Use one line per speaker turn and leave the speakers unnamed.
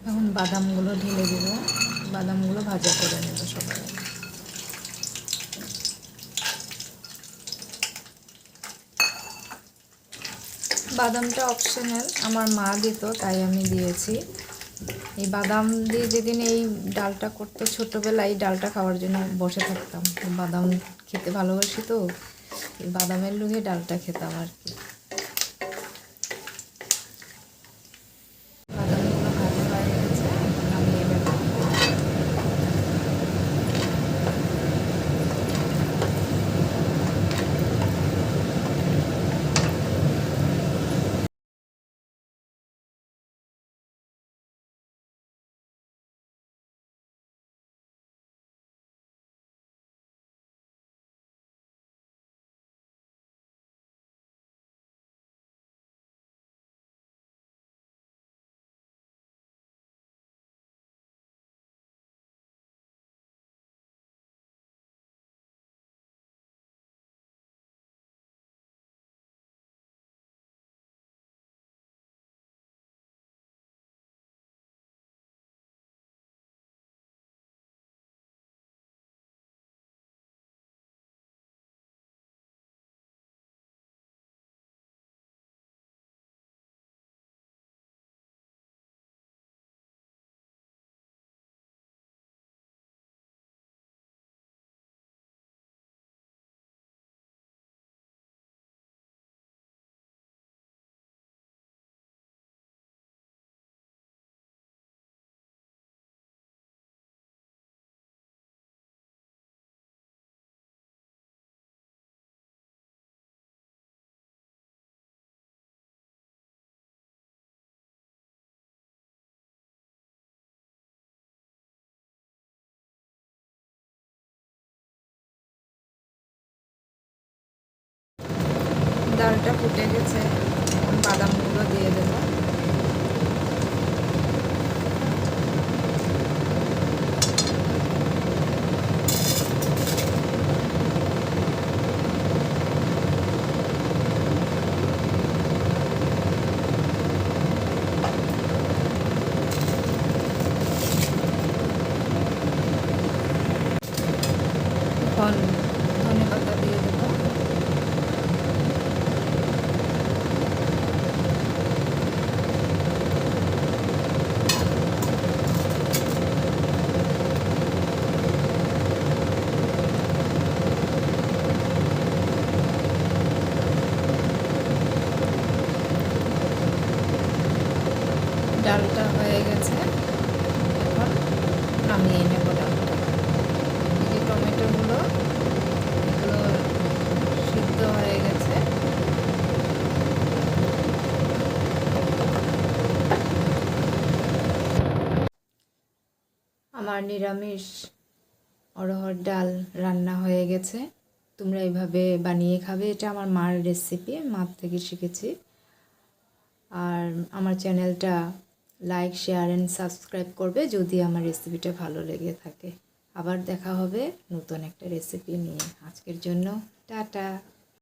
এখন বাদামগুলো ঢেলে দেব, বাদামগুলো ভাজা করে নেব সবাই। বাদামটা অপশনাল, আমার মা দিত তাই আমি দিয়েছি। এই বাদাম দিয়ে যেদিন এই ডালটা করতো, ছোটোবেলায় এই ডালটা খাওয়ার জন্য বসে থাকতাম। বাদাম খেতে ভালোবাসি তো, এই বাদামের লুগে ডালটা খেতাম আর কি। বাদামগুলো ভাজা হয়ে গেছে, এখন নামিয়ে নেব। ডালটা ফুটে গেছে, এখন বাদামগুলো দিয়ে দেবো। এখন ধনেপাতা দিয়ে দেবো। ডালটা হয়ে গেছে, এখন নামিয়ে নেব ডালটা। এই যে টমেটোগুলো, এগুলো সিদ্ধ হয়ে গেছে। আমার নিরামিষ অরহর ডাল রান্না হয়ে গেছে। তোমরা এইভাবে বানিয়ে খাবে, এটা আমার মার রেসিপি, মার থেকে শিখেছি। আর আমার চ্যানেলটা লাইক, শেয়ার অ্যান্ড সাবস্ক্রাইব করবে যদি আমার রেসিপিটা ভালো লেগে থাকে। আবার দেখা হবে নতুন একটা রেসিপি নিয়ে। আজকের জন্য টাটা।